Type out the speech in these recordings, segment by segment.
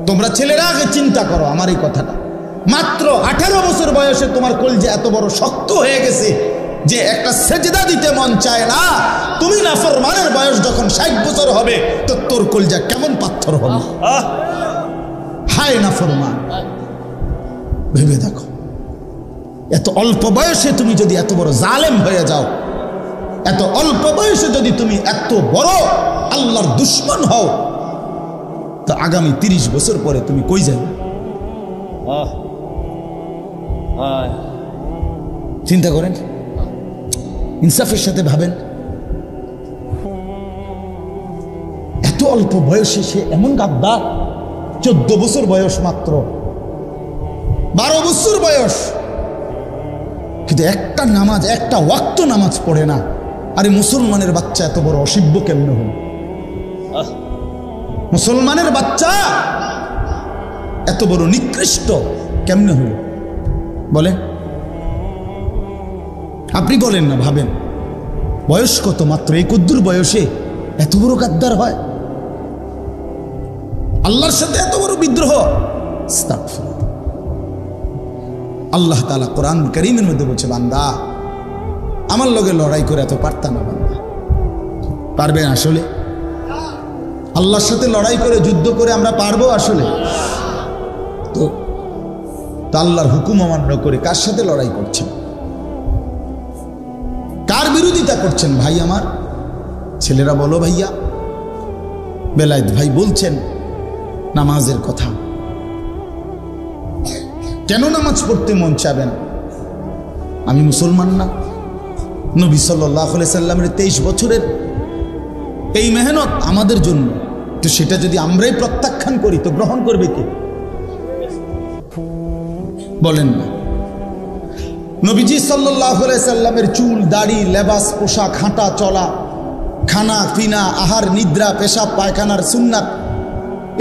তোমরা ছেলেরা আগে চিন্তা করো আমার এই কথাটা। মাত্র 18 বছর বয়সে তোমার কলজা এত বড় শক্ত হয়ে গেছে যে একটা সেজদা দিতে মন চায় না। তুমি নাফরমানের বয়স যখন 60 বছর হবে তো তোর কলজা কেমন পাথর হবে। হায় নাফরমান, ভেবে দেখো এত অল্প বয়সে তুমি যদি এত বড় জালেম হয়ে যাও, এত অল্প বয়সে যদি তুমি এত বড় আল্লাহর দুশমন হও, তো আগামী 30 বছর পরে তুমি কই যাবে? চিন্তা করেন, ইনসাফের সাথে ভাবেন। এত অল্প বয়সে সে এমন গাদ্দার। 14 বছর বয়স, মাত্র 12 বছর বয়স, কিন্তু একটা নামাজ, একটা ওয়াক্ত নামাজ পড়ে না। আরে মুসলমানের বাচ্চা এত বড় অসভ্য কেমনে হল? মুসলমানের বাচ্চা এত বড় নিকৃষ্ট কেমনে হল বলেন? আপনি বলেন না, ভাবেন বয়স কত, মাত্র এই কদ্দুর বয়সে এত বড় গাদ্দার হয়, আল্লাহর সাথে এত বড় বিদ্রোহ। আল্লাহ তাআলা কোরআন কারীমের মধ্যে বলছে, বান্দা আমার লগে লড়াই করে এত পারতা না। বান্দা পারবে আসলে? আল্লাহর সাথে লড়াই করে যুদ্ধ করে আমরা পারবো আসলে? তো আল্লাহর হুকুম অমান্য করে কার সাথে লড়াই করছেন? কার বিরোধিতা করছেন? ভাই আমার ছেলেরা বলো ভাইয়া। বেলায়েত ভাই বলছেন নামাজের কথা, কেন নামাজ পড়তে মন চাবে না? আমি মুসলমান না? নবী সাল্লাল্লাহু আলাইহি সাল্লামের 23 বছরের এই মেহনত আমাদের জন্য, তো সেটা যদি আমরাই প্রত্যাখ্যান করি তো গ্রহণ করবে কে? বলেন না। নবীজি সাল্লাল্লাহু আলাইহি সাল্লামের চুল, দাড়ি, লেবাস, পোশাক, হাঁটা চলা, খানা পিনা, আহার নিদ্রা, পেশাব পায়খানার সুন্নাত,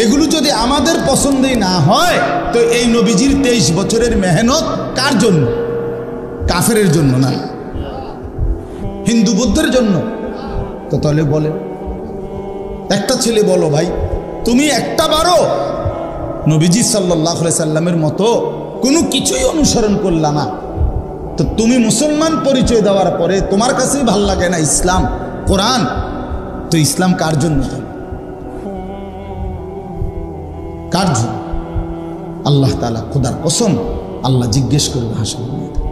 এগুলো যদি আমাদের পছন্দই না হয় তো এই নবীজির 23 বছরের মেহনত কার জন্য? কাফেরের জন্য না, হিন্দু বৌদ্ধের জন্য। তো তাহলে বলে একটা ছেলে বলো ভাই, তুমি একটা বারো নবীজি সাল্লাল্লাহু আলাইহি সাল্লামের মতো কোনো কিছুই অনুসরণ করলা না, তো তুমি মুসলমান পরিচয় দেওয়ার পরে তোমার কাছেই ভাল লাগে না ইসলাম কোরআন, তো ইসলাম কার জন্য? কার জন্য? আল্লাহ তাআলা, খোদার কসম আল্লাহ জিজ্ঞেস করবে হাসরের ময়দানে,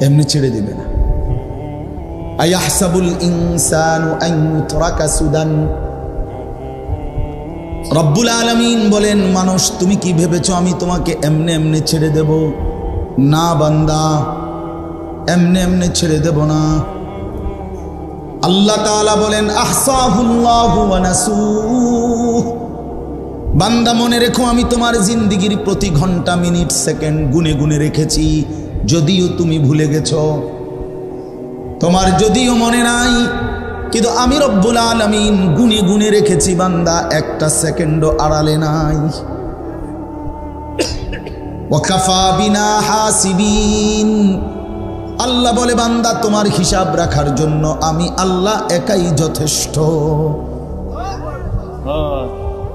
এমনি ছেড়ে দিবে না। আয়াহসাবুল ইনসানু আন ইউতরাকা সুদান। রব্বুল আলামিন বলেন, মানুষ তুমি কি ভেবেছো আমি তোমাকে এমনি এমনি ছেড়ে দেব? না বান্দা, এমনি এমনি ছেড়ে দেব না। আল্লাহ তাআলা বলেন, আহসাহুল্লাহু ওয়া নাসুহ। বান্দা মনে রেখো, আমি তোমার জিন্দেগির প্রতি ঘন্টা, মিনিট, সেকেন্ড গুনে গুনে রেখেছি, যদিও তুমি ভুলে গেছো, তোমার যদিও মনে নাই, কিন্তু আমি রব্বুল আলামিন গুনে গুনে রেখেছি। বান্দা একটা সেকেন্ডও আড়ালে নাই। ওয়াকাফা বিনা হাসিবিন। আল্লাহ বলে, বান্দা তোমার হিসাব রাখার জন্য আমি আল্লাহ একাই যথেষ্ট।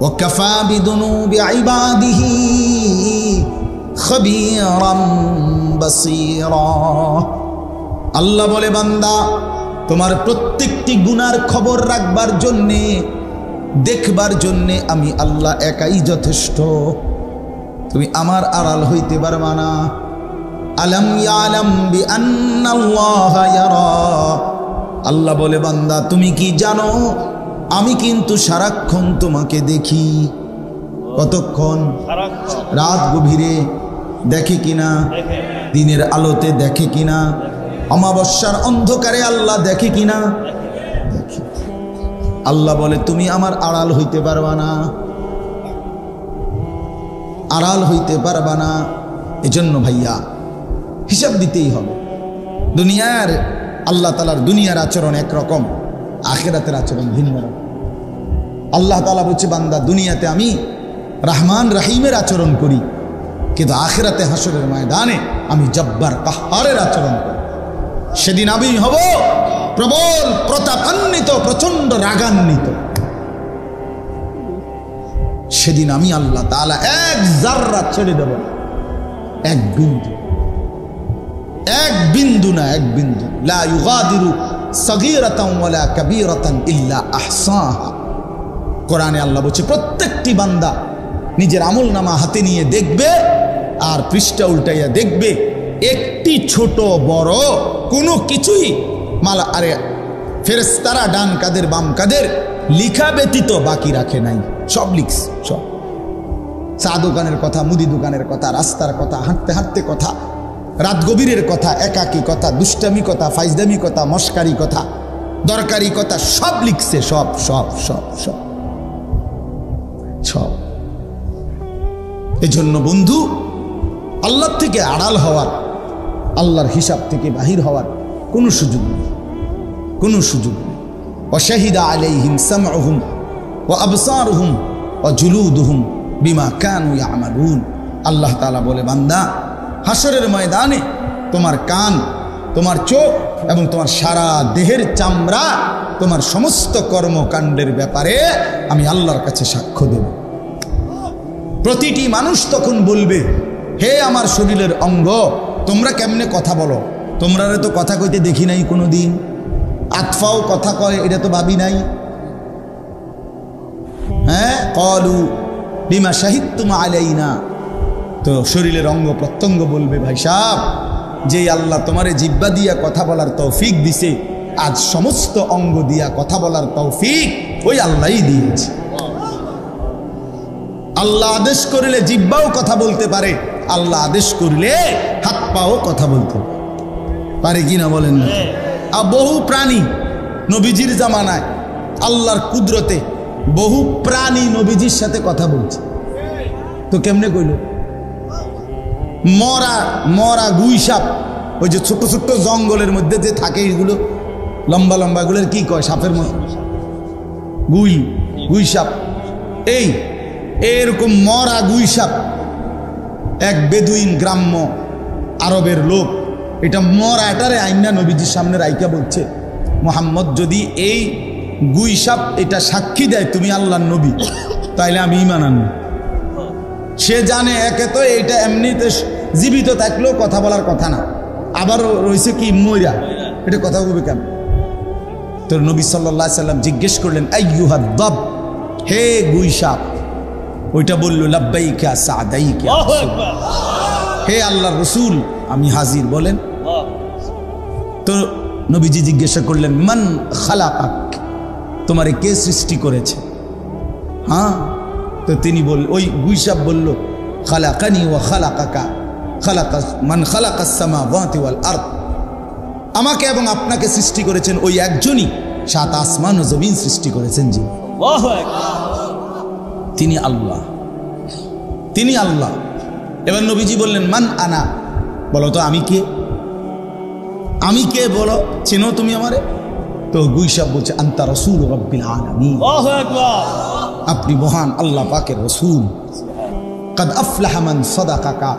ওয়াকাফা বিদুনুবি ইবাদিহি খবীরাম বাসীরা। আল্লাহ বলে, বান্দা তোমার প্রত্যেকটি গুনার খবর রাখবার জন্যে, দেখবার জন্যে আমি আল্লাহ একাই যথেষ্ট। তুমি আমার আড়াল হইতে পারবা না। আলাম ইয়ালাম বিআন্নাল্লাহা ইয়ারা। আল্লাহ বলে, বান্দা তুমি কি জানো আমি কিন্তু সারাক্ষণ তোমাকে দেখি। কতক্ষণ? রাত গভীরে দেখে কিনা, দিনের আলোতে দেখে কিনা, অমাবস্যার অন্ধকারে আল্লাহ দেখে কিনা? দেখে। আল্লাহ বলে, তুমি আমার আড়াল হইতে পারবা না, আড়াল হইতে পারবা না। এজন্য ভাইয়া হিসাব দিতেই হবে। দুনিয়ার আল্লাহ তাআলার দুনিয়ার আচরণ একরকম, আখিরাতের আচরণ ভিন্ন রকম। আল্লাহ তাআলা বলছে, বান্দা দুনিয়াতে আমি রহমান রহিমের আচরণ করি, কিন্তু আখিরাতে হাসরের ময়দানে আমি জব্বার কাহ্হারের আচরণ করি। সেদিন আমি হব প্রবল প্রতাপান্বিত, প্রচন্ড রাগান্বিত। সেদিন আমি আল্লাহ তাআলা এক জাররা ছেড়ে দেব, এক বিন্দু, এক বিন্দু না, এক বিন্দু। লা ইউগাদিরু সাগীরাতান ওয়ালা কাবীরাতান ইল্লা আহসাহা। কোরআনে আল্লাহ বলছে প্রত্যেকটি বান্দা নিজের আমলনামা হাতে নিয়ে দেখবে আর পৃষ্ঠা উল্টাইয়া দেখবে, একটি ছোট বড় কোনো কিছুই মালা আরে ফেরেশতারা ডান কাদের বাম কাদের লিখা ব্যতীত বাকি রাখে নাই, সব লিখছে। সব চা দোকানের কথা, মুদি দোকানের কথা, রাস্তার কথা, হাঁটতে হাঁটতে কথা, রাত গভীরের কথা, একাকী কথা, দুষ্টামি কথা, ফাইজদামি কথা, মস্কারি কথা, দরকারি কথা, সব লিখছে। সব সব সব সব সব। এজন্য বন্ধু, আল্লাহ থেকে আড়াল হওয়ার, আল্লাহর হিসাব থেকে বাহির হওয়ার কোনো সুযোগ নেই, কোনো সুযোগ নেই। ওয়াশাহিদা আলাইহিম সামউহুম ওয়া আবসারুহুম ওয়া জুলুদুহুম বিমা কানু ইয়ামালুন। আল্লাহ তাআলা বলে, বান্দা হাসরের ময়দানে তোমার কান, তোমার চোখ এবং তোমার সারা দেহের চামড়া তোমার সমস্ত কর্মকাণ্ডের ব্যাপারে আমি আল্লাহর কাছে সাক্ষ্য দেব। প্রতিটি মানুষ তখন বলবে, হে আমার শরীরের অঙ্গ, তোমরা কেমনে কথা বলো? তোমরা তো কথা কইতে দেখি নাই কোনো দিন, আতফাও কথা কয় এটা তো ভাবি নাই। হ্যাঁ, ক্বালু বিমা শাহিদতুম আলাইনা। তো শরীরের অঙ্গ প্রত্যঙ্গ বলবে, ভাই সাহেব, যে আল্লাহ তোমারে জিহ্বা দিয়া কথা বলার তৌফিক দিছে, আজ সমস্ত অঙ্গ দিয়া কথা বলার তৌফিক ওই আল্লাহই দিয়েছে। আল্লাহ আদেশ করলে জিহ্বাও কথা বলতে পারে, আল্লাহ আদেশ করলে হাত পাও কথা বলতে পারে, কিনা বলেন না? আর বহু প্রাণী নবীজির জামানায় আল্লাহর কুদরতে বহু প্রাণী নবীজির সাথে কথা বলছে। তো কেমনে কইল? মরা মরা গুই সাপ, ওই যে ছোট্ট ছোট্ট জঙ্গলের মধ্যে যে থাকে, এগুলো লম্বা লম্বা গুলোর কি কয়? সাপের মতো, গুই, গুই সাপ। এই এরকম মরা গুই সাপ এক বেদুইন গ্রাম্য আরবের লোক এটা মরা এটারে আইনা নবীজির সামনে রাইকা বলছে, মুহাম্মদ যদি এই গুই সাপ এটা সাক্ষী দেয় তুমি আল্লাহর নবী, তাইলে আমি ঈমান আনব। সে জানে একে তো এইটা এমনিতে জীবিত থাকলেও কথা বলার কথা না, আবার রয়েছে কি মইরা, এটা কথা বলবে কেন? তো নবী সাল্লাল্লাহু আলাইহি সাল্লাম জিজ্ঞেস করলেন, আইয়ুহাদ দাব, হে গুই সাপ। ওইটা বলল, লাব্বাইকা সাদাইকা, হে আল্লাহর রাসূল আমি হাজির, বলেন। তো নবীজি জিজ্ঞাসা করলেন, মান খালাকাক, তোমারে কে সৃষ্টি করেছে? হ্যাঁ, তো তিনি বল, ওই গুই সাপ বলল, খালাকানি ওয়া খালাকাকা, খালাকা মান খালাকাস সামাওয়াতি ওয়াল আরদ, আমাকে এবং আপনাকে সৃষ্টি করেছেন ওই একজনই, সাত আসমান ও জমিন সৃষ্টি করেছেন। জি, আল্লাহু আকবার, তিনি আল্লাহ, তিনি আল্লাহ। এবার নবীজি বললেন, মান আনা, বলো তো আমি কে, আমি কে বলো, চেনো তুমি আমারে? তো গুই সাপ বলছে, আনতা রাসূল রাব্বিল আলামিন, আল্লাহু আকবার, আপনি মহান আল্লাহ পাকের রাসূল। কাদ আফলাহা মান সাদাকাকা,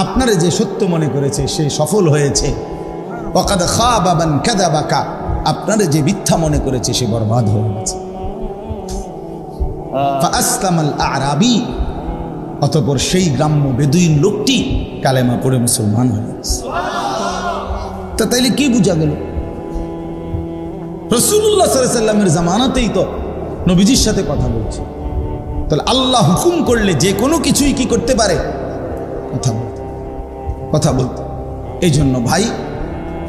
আপনারে যে সত্য মনে করেছে সে সফল হয়েছে। ওয়া কাদ খাবা মান কাযাবাকা, আপনারে যে মিথ্যা মনে করেছে সে বরবাদ হয়ে গেছে। ফাআসলামাল আ'রাবী, অতঃপর সেই গ্রাম্য বেদুইন লোকটি কালেমা পড়ে মুসলমান হয়ে গেছে। তা তাইলে কি বোঝা গেল? রাসূলুল্লাহ সাল্লাল্লাহু আলাইহি সাল্লামের জামানাতেই তো নবীজির সাথে কথা বলছে, তাহলে আল্লাহ হুকুম করলে যে কোনো কিছুই কি করতে পারে? কথা বলতে, কথা বলতে। এই জন্য ভাই,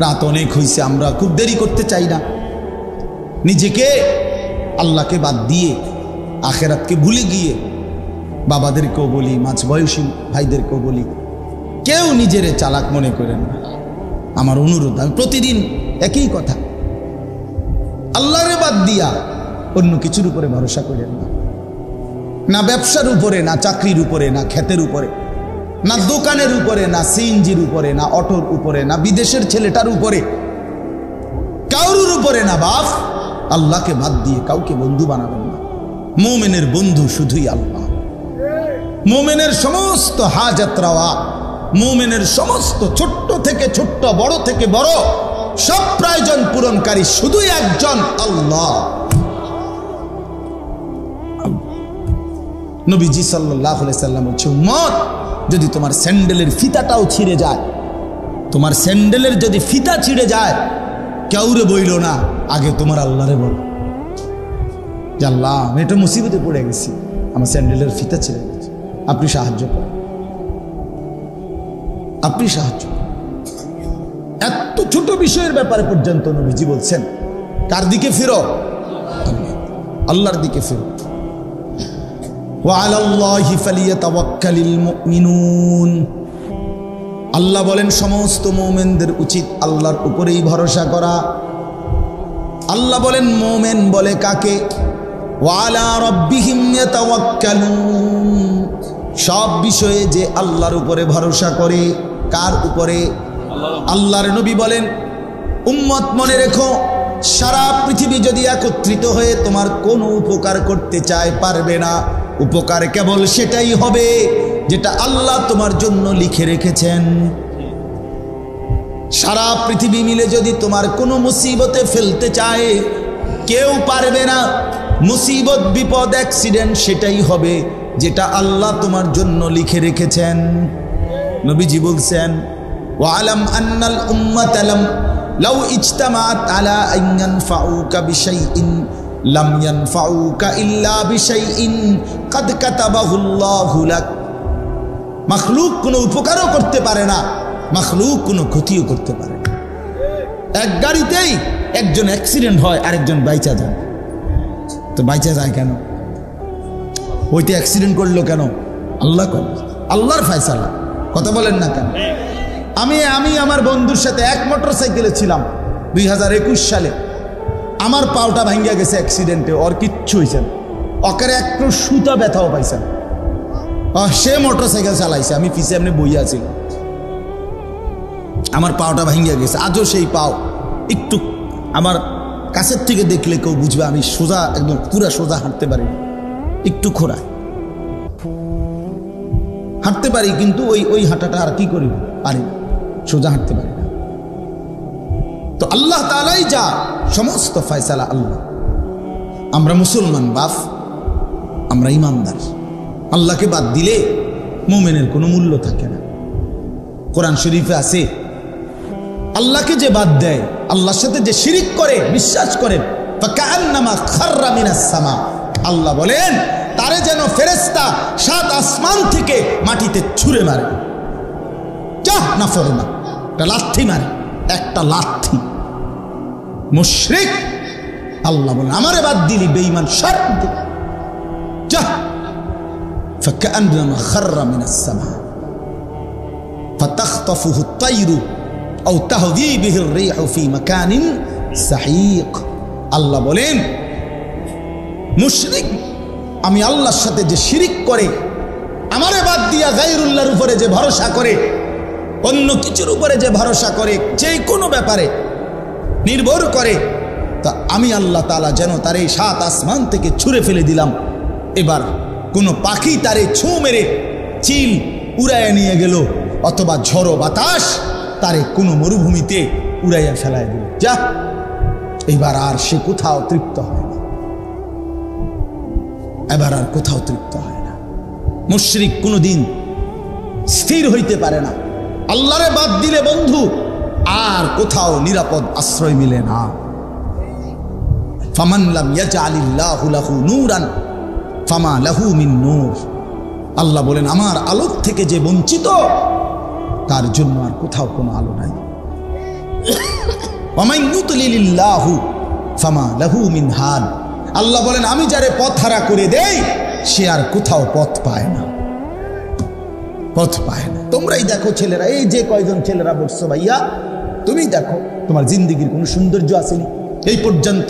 রাত অনেক হয়েছে, আমরা খুব দেরি করতে চাই না। নিজেকে আল্লাহকে বাদ দিয়ে আখেরাতকে ভুলে গিয়ে বাবাদেরকেও বলি, মাঝ বয়সী ভাইদেরকেও বলি, কেউ নিজেরে চালাক মনে করেন না। আমার অনুরোধ, আমি প্রতিদিন একই কথা, আল্লাহরে বাদ দিয়া অন্য কিছুর উপরে ভরসা করেন না। না ব্যবসার উপরে, না চাকরির উপরে, না ক্ষেতের উপরে, না দোকানের উপরে, না সিএনজির উপরে, না অটোর উপরে, না বিদেশের ছেলেটার উপরে, কারোর উপরে না। বাপ আল্লাহকে বাদ দিয়ে কাউকে বন্ধু বানাবেন না। মুমিনের বন্ধু শুধুই আল্লাহ। মুমিনের সমস্ত হাজাত রাওয়া, মুমিনের সমস্ত ছোট্ট থেকে ছোট্ট, বড় থেকে বড়, সব প্রয়োজন পূরণকারী শুধুই একজন আল্লাহ। নবীজি সাল্লাল্লাহু আলাইহি সাল্লাম বলছে, উম্মত যদি তোমার স্যান্ডেলের ফিতাটাও ছিঁড়ে যায়, তোমার স্যান্ডেলের যদি ফিতা ছিঁড়ে যায়, কাউরে বইল না, আগে তোমার আল্লাহরে বলো যে আল্লাহ আমি একটা মুসিবতে পড়ে গেছি, আমার স্যান্ডেলের ফিতা ছিঁড়ে গেছে, আপনি সাহায্য করেন, আপনি সাহায্য করেন। এত ছোট বিষয়ের ব্যাপারে পর্যন্ত নবীজি বলছেন কার দিকে ফিরো? আল্লাহর দিকে ফিরো। ওয়া আলাল্লাহি ফালিয়াতাওয়াক্কালিল মুমিনুন। আল্লাহ বলেন সমস্ত মুমিনদের উচিত আল্লাহর উপরেই ভরসা করা। আল্লাহ বলেন মুমিন বলে কাকে? ওয়া আলা রাব্বিহিম ইয়াতাওয়াক্কালুন। সব বিষয়ে যে আল্লাহর উপরে ভরসা করে। কার উপরে? আল্লাহর নবী বলেন উম্মত মনে রেখো, সারা পৃথিবী যদি একত্রিত হয়ে তোমার কোনো উপকার করতে চায় পারবে না। উপকার কেবল সেটাই হবে যেটা আল্লাহ তোমার জন্য লিখে রেখেছেন। সারা পৃথিবী মিলে যদি তোমার কোনো মুসিবতে ফেলতে চায় কেউ পারবে না। মুসিবত, বিপদ, অ্যাক্সিডেন্ট সেটাই হবে যেটা আল্লাহ তোমার জন্য লিখে রেখেছেন। নবীজি বলছেন ওয়ালাম আন্নাল উম্মাতা লাউ ইজতামাআত আলা আন ইয়ানফাউকা বিশাইইন লাম ইয়ানফাউকা ইল্লা বিশাইইন কাদ কাতাবাহুল্লাহু লাক। মাখলুক কোনো উপকারও করতে পারে না, মাখলুক কোনো ক্ষতিও করতে পারে না। এক গাড়িতেই একজন অ্যাক্সিডেন্ট হয়, আরেকজন বাইচা যায়। তো বাইচা যায় কেন? ওইটা অ্যাক্সিডেন্ট করলো কেন? আল্লাহ করল, আল্লাহর ফয়সালা। কথা বলেন না কেন? আমি আমার বন্ধুর সাথে এক মোটরসাইকেলে ছিলাম 2021 সালে। আমার পাওটা ভাঙ্গা গেছে অ্যাক্সিডেন্টে, ওর কিচ্ছু হয়েছে না, ওকে একটু সুতা ব্যথাও পাইছেন। সে মোটরসাইকেল চালাইছে, আমি পিছে এমনি বইয়া ছিলাম, আমার পাওটা ভাঙ্গা গেছে। আজও সেই পাও একটু আমার কাছের থেকে দেখলে কেউ বুঝবে আমি সোজা, একদম পুরা সোজা হাঁটতে পারি, একটু খোঁড়া হাঁটতে পারি, কিন্তু ওই হাঁটাটা আর কি করি পারি, সোজা হাঁটতে পারি না। তো আল্লাহ তাআলাই যা সমস্ত ফয়সালা আল্লাহ। আমরা মুসলমান বাপ, আমরা ইমানদার। আল্লাহকে বাদ দিলে মুমিনের কোনো মূল্য থাকে না। কোরআন শরীফে আছে আল্লাহকে যে বাদ দেয়, আল্লাহর সাথে যে শিরিক করে, বিশ্বাস করেন, ফাকান্নামা খাররা মিনাস সামা। আল্লাহ বলেন তারে যেন ফেরেশতা 7 আসমান থেকে মাটিতে ছুঁড়ে মারে। যা না ফরমা, একটা লাথি মারে, একটা লাথি। মুশরিক আল্লাহ বলেন আমারে বাদ দিলি বেঈমান, শর্ত যা। ফাকান্নামা খাররা মিনাস সামা ফাতাখতাফুহু আত-তায়রু আও তাহদি বিহি আর-রিহু ফি মাকানিন সাহিক। আল্লাহ বলেন মুশরিক, আমি আল্লাহর সাথে যে শিরিক করে, আমারে বাদ দিয়া গায়রুল্লাহর উপরে যে ভরসা করে, অন্য কিছুর উপরে যে ভরসা করে, যে কোনো ব্যাপারে নির্ভর করে, তা আমি আল্লাহ তাআলা যেন তারে 7 আসমান থেকে ছুঁড়ে ফেলে দিলাম। এবার কোনো পাখি তারে ছোঁ মেরে চিল উড়াইয়া নিয়ে গেল, অথবা ঝড়ো বাতাস তারে কোনো মরুভূমিতে উড়াইয়া ফেলায় দিল। যা, এবার আর সে কোথাও তৃপ্ত হয় না, এবার আর কোথাও তৃপ্ত হয় না। মুশরিক কোনোদিন স্থির হইতে পারে না। আল্লাহরে বাদ দিলে বন্ধু আর কোথাও নিরাপদ আশ্রয় মিলে না। ফামান লাম ইয়াজআলিল্লাহু লাহু নূরান ফামা লাহু মিন নূর। আল্লাহ বলেন আমার আলোক থেকে যে বঞ্চিত, তার জন্য আর কোথাও কোনো আলো নাই। ওয়ামান ইউদ্লিলিল্লাহু ফামা লাহু মিন হাদ। আল্লাহ বলেন আমি যারে পথ হারা করে দেই, সে আর কোথাও পথ পায় না, পথ পায় না। তোমরাই দেখো ছেলেরা, এই যে কয়জন ছেলেরা বসছো ভাইয়া, তুমি দেখো তোমার জিন্দেগির কোনো সৌন্দর্য আসেনি এই পর্যন্ত।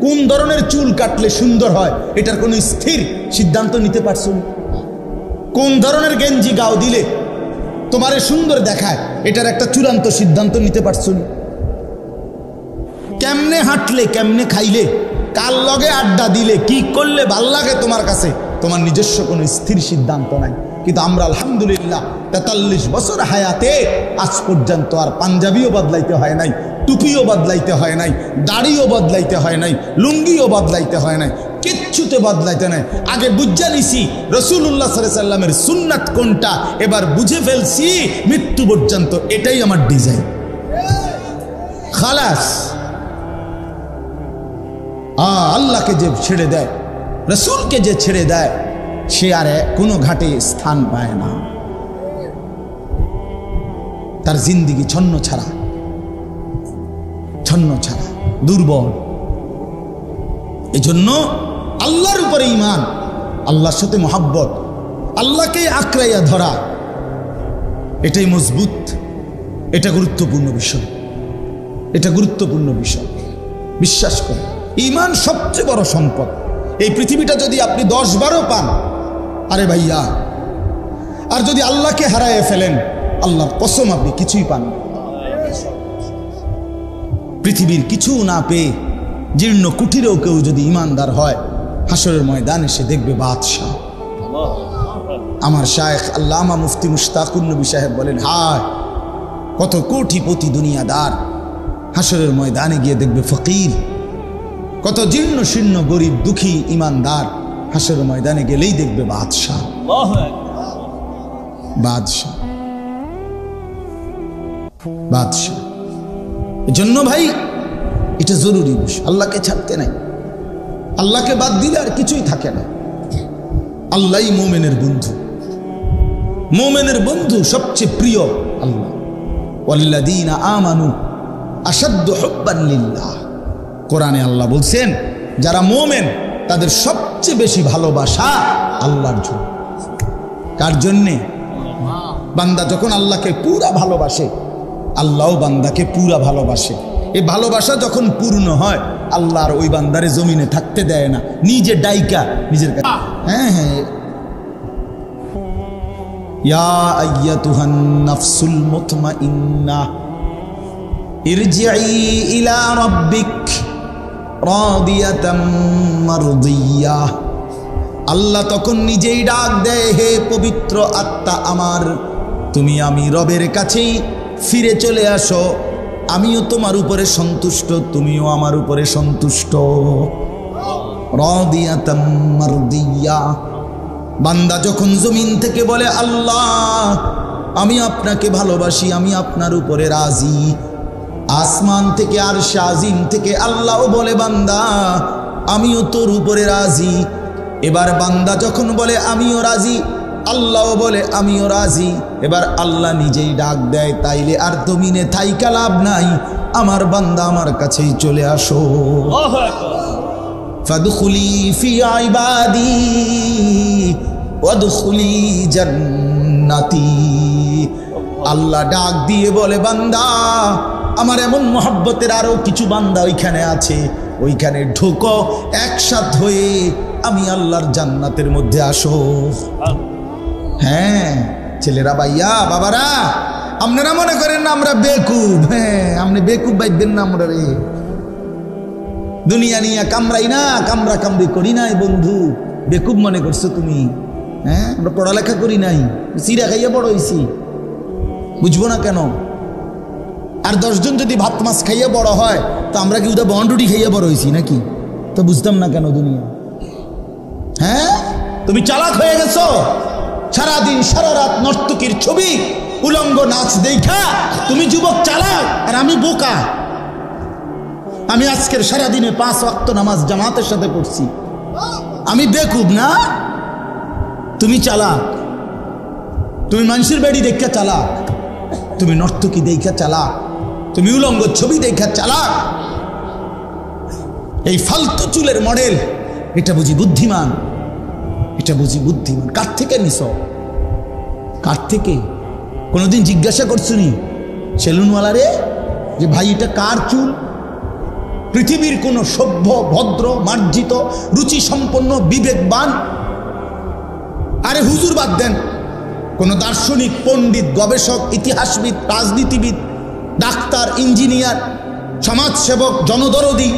কোন ধরনের চুল কাটলে সুন্দর হয় এটার কোনো স্থির সিদ্ধান্ত নিতে পারছো? কোন ধরনের গেঞ্জি গাও দিলে তোমারে সুন্দর দেখায় এটার একটা চূড়ান্ত সিদ্ধান্ত নিতে পারছো? কেমনে হাঁটলে, কেমনে খাইলে, কার লগে আড্ডা দিলে, কি করলে ভাল লাগে তোমার কাছে, তোমার নিজস্ব কোনো স্থির সিদ্ধান্ত নাই। কিন্তু আমরা আলহামদুলিল্লাহ 43 বছর হায়াতে আজ পর্যন্ত আর পাঞ্জাবিও বদলাইতে হয় নাই, টুপিও বদলাইতে হয় নাই, দাড়িও বদলাইতে হয় নাই, লুঙ্গিও বদলাইতে হয় নাই, কিচ্ছুতে বদলাইতে নাই। আগে বুঝা নিছি রাসূলুল্লাহ সাল্লাল্লাহু আলাইহি ওয়াসাল্লামের সুন্নাত কোনটা, এবার বুঝে ফেলছি মৃত্যু পর্যন্ত এটাই আমার ডিজাইন, খালাস। আল্লাহকে যে ছেড়ে দেয়, রাসূলকে যে ছেড়ে দেয়, সে আর কোনো ঘাটে স্থান পায় না, তার জিন্দেগি ছন্ন ছাড়া, দুর্বল। এজন্য আল্লাহর উপরে ঈমান, আল্লাহর সাথে মহব্বত, আল্লাহকে আঁকড়াইয়া ধরা, এটাই মজবুত, এটা গুরুত্বপূর্ণ বিষয়, এটা গুরুত্বপূর্ণ বিষয়। বিশ্বাস করে ঈমান সবচেয়ে বড় সম্পদ। এই পৃথিবীটা যদি আপনি 10-12 পান, আরে ভাইয়া, আর যদি আল্লাহকে হারায় ফেলেন, আল্লাহর কসম আপনি কিছুই পান না। পৃথিবীর কিছু না পেয়ে জীর্ণ কুঠিরেও কেউ যদি ইমানদার হয়, হাসরের ময়দানে সে দেখবে বাদশাহ। আমার শায়েখ আল্লামা মুফতি মুশতাকুর নবী সাহেব বলেন, হায় কত কোটিপতি দুনিয়াদার হাসরের ময়দানে গিয়ে দেখবে ফকির, কত জীর্ণ শীর্ণ গরিব দুঃখী ইমানদার হাসরের ময়দানে গেলেই দেখবে বাদশাহ। বাদশাহ, বাদশাহ। এজন্য ভাই এটা জরুরি বিষয়, আল্লাহকে ছাড়তে নাই। আল্লাহকে বাদ দিলে আর কিছুই থাকে না। আল্লাহই মুমিনের বন্ধু, মুমিনের বন্ধু সবচেয়ে প্রিয় আল্লাহ। ওয়াল্লাযীনা আমানু আশাদ্দু হুব্বান লিল্লাহ। কোরআনে আল্লাহ বলছেন, যারা মুমিন তাদের সবচেয়ে বেশি ভালোবাসা আল্লাহর জন্য। কার জন্যে? বান্দা যখন আল্লাহকে পুরা ভালোবাসে, আল্লাহও বান্দাকে পুরা ভালোবাসে। এই ভালোবাসা যখন পূর্ণ হয়, আল্লাহর ওই বান্দারে জমিনে থাকতে দেয় না, নিজে ডাইকা নিজের কাছে। হ্যাঁ হ্যাঁ, ইয়া আইয়াতুহান নাফসুল মুতমাইন্নাহ ইরজিই ইলা রাব্বিক রাদিয়াতাম মারদিয়াহ। আল্লাহ তখন নিজেই ডাক দেয়, হে পবিত্র আত্মা আমার, তুমি আমি রবের কাছেই ফিরে চলে আসো, আমিও তোমার উপরে সন্তুষ্ট, তুমিও আমার উপরে সন্তুষ্ট। রাদিয়াতাম মারদিয়াহ। বান্দা যখন জমিন থেকে বলে, আল্লাহ আমি আপনাকে ভালোবাসি, আমি আপনার উপরে রাজি, আসমান থেকে আরশে আজিম থেকে আল্লাহও বলে, বান্দা আমিও তোর উপরে রাজি। এবার বান্দা যখন বলে আমিও রাজি, আল্লাহও বলে আমিও রাজি। এবার আল্লাহ নিজেই ডাক দেয়, তাইলে আর জমিনে থাইকা লাভ নাই, আমার বান্দা আমার কাছেই চলে আসো। ফাদখুলি ফি ইবাদি ওয়াদখুলি জান্নাতি। আল্লাহ ডাক দিয়ে বলে, বান্দা আমার এমন মহব্বতের আরো কিছু বান্দা ওইখানে আছে, ওইখানে ঢোকো, একসাথ হয়ে আমি আল্লাহর জান্নাতের মধ্যে আসো। হ্যাঁ ছেলেরা, ভাইয়া, বাবারা, আপনারা মনে করেন না আমরা বেকুব? হ্যাঁ, আপনি বেকুব বাইবেন না আমরা রে। দুনিয়া নিয়ে কামড়াই না, কামড়া কামড়ি করি নাই বন্ধু। বেকুব মনে করছো তুমি? হ্যাঁ, আমরা পড়ালেখা করি নাই, চিরা খাইয়া বড় হয়েছি, বুঝবো না কেন? আর 10 জন যদি ভাত মাছ খাইয়া বড় হয়, তো আমরা কি ওটা বন্ডুটি খাইয়া বড় হয়েছি নাকি? তো বুঝতাম না কেন দুনিয়া? হ্যাঁ, তুমি চালাক হয়ে গেছো, সারাদিন সারা রাত নর্তকীর ছবি, উলঙ্গ নাচ দেখা তুমি যুবক চালাক, আর আমি বোকা। আমি আজকের সারাদিনে 5 ওয়াক্ত নামাজ জামাতের সাথে পড়ছি, আমি বেকুব না? তুমি চালাক, তুমি মানুষের বাড়ি দেখা চালাক, তুমি নর্তকী দেখা চালাক, তুমি উলঙ্গ ছবি দেখা চালাক। এই ফালতু চুলের মডেল, এটা বুঝি বুদ্ধিমান? এটা বুঝি বুদ্ধিমান? কার থেকে নিছ? কার থেকে? কোনোদিন জিজ্ঞাসা করছুনি সেলুনওয়ালারে যে ভাই এটা কার চুল? পৃথিবীর কোন সভ্য, ভদ্র, মার্জিত, রুচি সম্পন্ন, বিবেকবান, আরে হুজুর বাদ দেন, কোন দার্শনিক, পণ্ডিত, গবেষক, ইতিহাসবিদ, রাজনীতিবিদ, ডাক্তার, ইঞ্জিনিয়ার, সমাজসেবক, জনদরদি,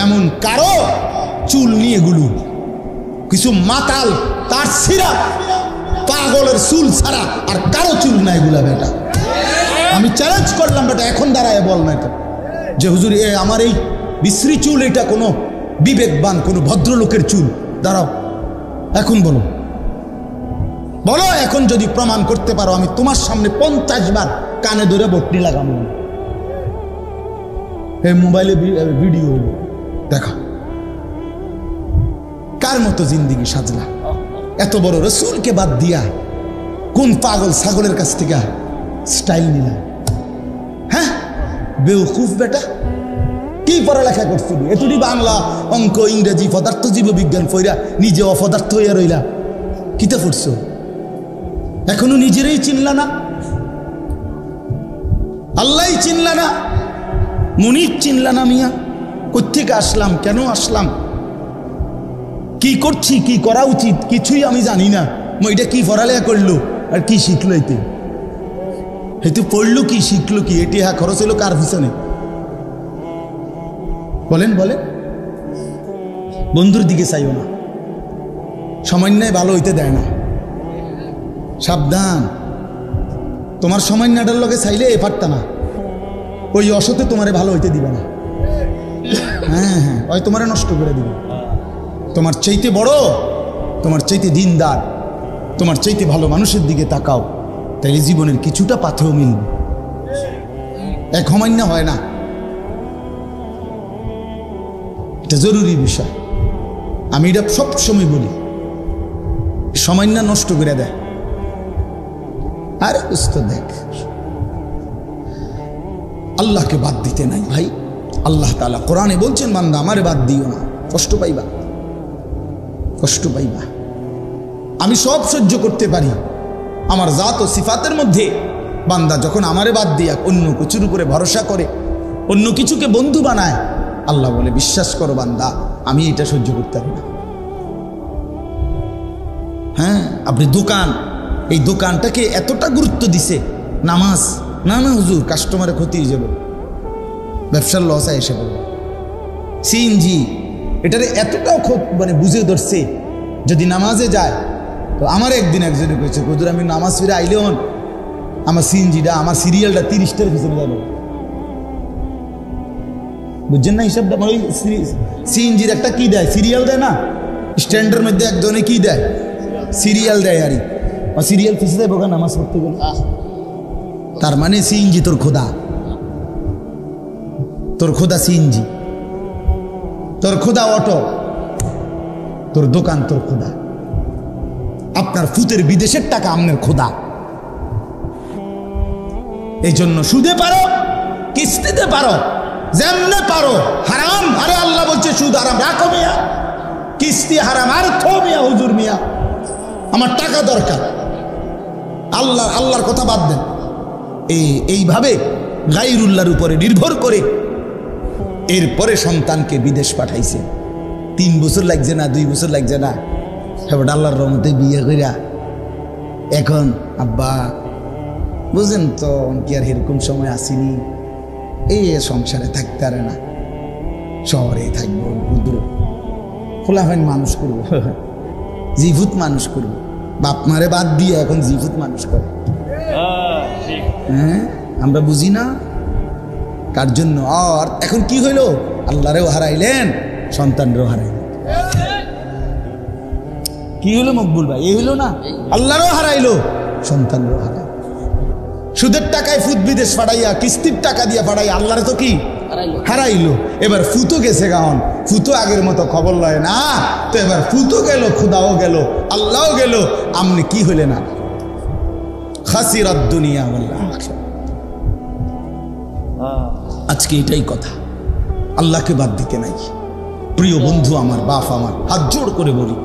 এমন কারো চুল নিয়ে গুলো? কিছু মাতাল, তার সিরা, পাগলের চুল ছাড়া আর কারো চুল নাই গুলা বেটা। আমি চ্যালেঞ্জ করলাম বেটা, এখন দাঁড়ায় বল না এটা যে হুজুর আমার এই বিশ্রী চুল, এটা কোনো বিবেকবান কোন ভদ্রলোকের চুল? দাঁড়াও, এখন বলো, বলো এখন যদি প্রমাণ করতে পারো আমি তোমার সামনে 50 বার কানে ধরে বটনি লাগাবো। এই মোবাইলে ভিডিও দেখা, কার মতো জিন্দিগি সাজলা? এত বড় রসুলকে বাদ দিয়া কোন পাগল ছাগলের কাছ থেকে স্টাইল নিলাম? হ্যাঁ বেউকুফ বেটা, কি পড়ালেখা করছিল? এতটি বাংলা, অঙ্ক, ইংরেজি, পদার্থ, জীববিজ্ঞান পড়া নিজে অপদার্থ হইয়া রইলা। কিতা পড়ছো? এখনো নিজেরই চিনলা না, আল্লাহ চিনলা না, মুনির চিনলা না। মিয়া কোত্থেকে আসলাম, কেন আসলাম, কি করছি, কি করা উচিত কিছুই আমি জানি না। এটা কি পড়ালেখা করলো আর কি শিখলো? এতে পড়লো কি, শিখলো কি? এটি হ্যাঁ খরচ হলো কার পিছনে? বলেন বলেন। বন্ধুর দিকে চাইও না, সামান্যায় ভালো হইতে দেয় না। সাবধান, তোমার সামান্যটার লগে চাইলে এ পারতা না, ওই অসতে তোমারে ভালো হইতে দিবে না। হ্যাঁ হ্যাঁ, ওই তোমারে নষ্ট করে দিবে। তোমার চাইতে বড়, তোমার চাইতে দিনদার, তোমার চাইতে ভালো মানুষের দিকে তাকাও, তাইলে জীবনের কিছুটা পাথেও মিলবে। এক সামান্য হয় না, এটা জরুরি বিষয়। আমি এটা সবসময় বলি, সামান্য নষ্ট করে দেয়। আরে বুঝতে দেখ, আল্লাহকে বাদ দিতে নাই ভাই। আল্লাহ তাআলা কোরআনে বলছেন, বান্দা আমারে বাদ দিও না, কষ্ট পাইবা, কষ্ট পাইবা। আমি সব সহ্য করতে পারি, আমার জাত ও সিফাতের মধ্যে বান্দা যখন আমারে বাদ দিয়া অন্য কিছুর উপরে ভরসা করে, অন্য কিছুকে বন্ধু বানায়, আল্লাহ বলে বিশ্বাস করো বান্দা আমি এটা সহ্য করতে পারি না। হ্যাঁ, আপনি দোকান, এই দোকানটাকে এতটা গুরুত্ব দিছে, নামাজ না না হুজুর কাস্টমারের ক্ষতি হয়ে যাবে, ব্যবসার লস এসে পড়বে। সিএনজি এটারে এতটাও মানে বুঝে ধরছে, যদি নামাজে যায় তো আমার একদিন একজনে কইছে, হুজুর আমি নামাজ ফিরে আইলে হন আমার সিএনজিটা, আমার সিরিয়ালটা 30টার পিছনে যাবে। বুঝছেন না হিসাবটা? মানে সিএনজির একটা কি দেয়, সিরিয়াল দেয় না, স্ট্যান্ডের মধ্যে একজনে কি দেয়, সিরিয়াল দেয়। আরই সিরিয়াল পিছিয়ে দেয় বোকা নামাজ পড়তে গেলে। তার মানে সিএনজি তোর খোদা, তোর খোদা সিএনজি, তোর খোদা অটো, তোর দোকান তোর খোদা, আপনার ফুতের বিদেশের টাকা আপনার খোদা। এই জন্য সুদে পারো, কিস্তিতে পারো, যেমনে পারো হারাম। আরে আল্লাহ বলছে সুদ হারাম, রাখো মিয়া, কিস্তি হারাম, আর থো মিয়া, হুজুর মিয়া আমার টাকা দরকার। আল্লাহর কথা বাদ দেন। এইভাবে গায়রুল্লাহর উপরে নির্ভর করে এরপরে সন্তানকে বিদেশ পাঠাইছে। 3 বছর লাগছে না, 2 বছর লাগছে না, এবার আল্লাহর রহমতে বিয়ে কইরা এখন আব্বা বুঝেন তো কি আর এরকম সময় আসিনি, এই সংসারে থাকতে পারে না, শহরে থাকবো, খোলাফাইন মানুষ করবো, জিভুত মানুষ করবো। বাপ মারে বাদ দিয়ে এখন জিভুত মানুষ করে। হ্যাঁ, আমরা বুঝি না কার জন্য। আর এখন কি হইল, আল্লাহরেও হারাইলেন, সন্তানরেও হারাইলেন। কি হইল মকবুল ভাই? এই হইল না, আল্লাহরও হারাইলো, সন্তানরেও হারাইল। সুদের টাকায় ফুত বিদেশ পাঠাইয়া, কিস্তির টাকা দিয়া পাঠাইয়া আল্লাহরে তো কি হারাইলো। এবার ফুতো গেছে গান, ফুতো আগের মতো খবর লয় না, তো এবার ফুতো গেল, খুদাও গেল, আল্লাহও গেল, আমনি কি হইলে না? খাসিরাত দুনিয়া ওয়াল আখিরাহ। আজকে এটাই কথা, আল্লাহকে বাদ দিতে নাই। প্রিয় বন্ধু আমার, বাপ আমার, হাত জোড় করে বলি,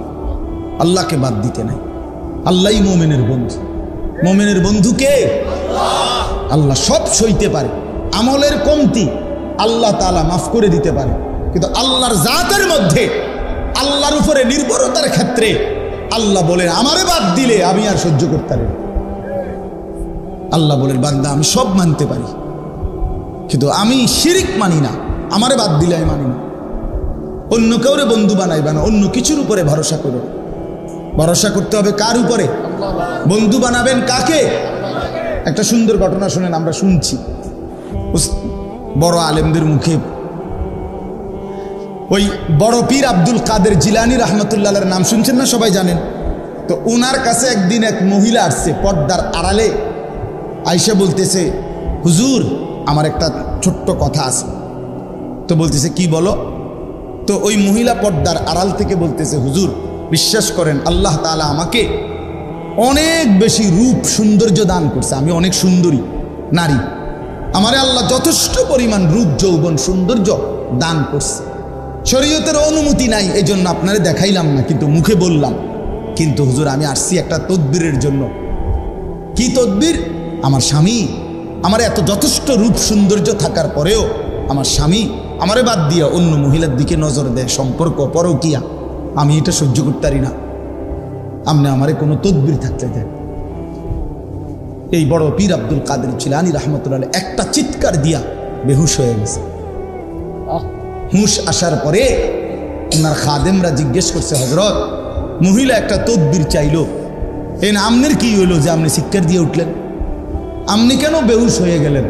আল্লাহকে বাদ দিতে নাই। আল্লাহই মুমিনের বন্ধু। মুমিনের বন্ধু কে? আল্লাহ। সব সইতে পারে, আমলের কমতি আল্লাহ তাআলা মাফ করে দিতে পারে, কিন্তু আল্লাহর জাতের মধ্যে, আল্লাহর উপরে নির্ভরতার ক্ষেত্রে আল্লাহ বলেন আমারে বাদ দিলে আমি আর সহ্য করতে পারি না। আল্লাহ বলেন বান্দা আমি সব মানতে পারি, কিন্তু আমি শিরিক মানি না, আমারে বাদ দিলে আমি মানি না। অন্য কাউরে বন্ধু বানাইবা না, অন্য কিছুর উপরে ভরসা করো। ভরসা করতে হবে কার উপরে? বন্ধু বানাবেন কাকে? একটা সুন্দর ঘটনা শুনেন, আমরা শুনছি বড় আলেমদের মুখে। ওই বড় পীর আব্দুল কাদের জিলানী রহমতুল্লাহর নাম শুনছেন না, সবাই জানেন। তো ওনার কাছে একদিন এক মহিলা আসছে পর্দার আড়ালে, আইসা বলতেছে, হুজুর আমার একটা ছোট্ট কথা আছে। তো বলতেছে কি বলো? তো ওই মহিলা পর্দার আড়াল থেকে বলতেছে, হুজুর বিশ্বাস করেন আল্লাহ তাআলা আমাকে অনেক বেশি রূপ সৌন্দর্য দান করছে, আমি অনেক সুন্দরী নারী, আমারে আল্লাহ যথেষ্ট পরিমাণ রূপ যৌবন সৌন্দর্য দান করছে। শরীয়তের অনুমতি নাই, এই জন্য আপনারে দেখাইলাম না, কিন্তু মুখে বললাম। কিন্তু হুজুর আমি আসছি একটা তদবিরের জন্য। কি তদবির? আমার স্বামী আমার এত যথেষ্ট রূপ সৌন্দর্য থাকার পরেও আমার স্বামী আমারে বাদ দিয়া অন্য মহিলার দিকে নজর দেয়, সম্পর্ক পরকিয়া, আমি এটা সহ্য করতে পারি না, আপনি আমারে কোনো তদবির থাকতে দেন। এই বড় পীর আব্দুল কাদের জিলানী রহমতুল্লাহ একটা চিৎকার দিয়া বেহুশ হয়ে গেছে। হুঁশ আসার পরে ওনার খাদেমরা জিজ্ঞেস করছে, হযরত মহিলা একটা তদবির চাইলো, এই না আমনের কি হইলো যে আপনি চিৎকার দিয়ে উঠলেন, আপনি কেন বেহুশ হয়ে গেলেন?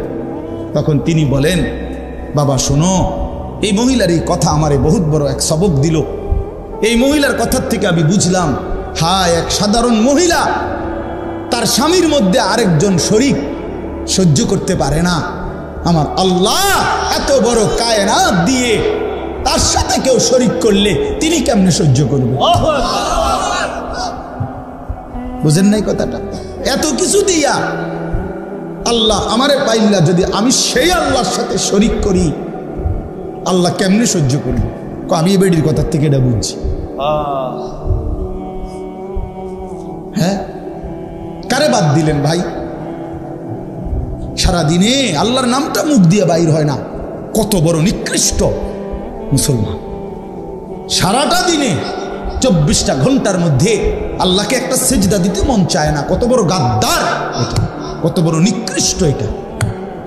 তখন তিনি বলেন, বাবা শোনো, এই মহিলার এই কথা আমারে বহুত বড় এক সবক দিল। এই মহিলার কথার থেকে আমি বুঝলাম, হায় এক সাধারণ মহিলা তার স্বামীর মধ্যে আরেকজন শরীক সহ্য করতে পারে না, আমার আল্লাহ এত বড় কায়নাত দিয়ে তার সাথে কেউ শরীক করলে তিনি কেমনে সহ্য করবে? বুঝেন নাই কথাটা? এত কিছু দিয়া আল্লাহ আমারে পাইলা, যদি আমি সেই আল্লাহর সাথে শরীক করি আল্লাহ কেমনে সহ্য করবে? আমি এই বেডির কথার থেকে এটা বুঝছি। হ্যাঁ, কারে বাদ দিলেন ভাই? সারাদিনে আল্লাহর নামটা মুখ দিয়ে বাইর হয় না, কত বড় নিকৃষ্ট মুসলমান। সারাটা দিনে 24টা ঘন্টার মধ্যে আল্লাহকে একটা সেজদা দিতে মন চায় না, কত বড় গাদ্দার এটা, কত বড় নিকৃষ্ট এটা,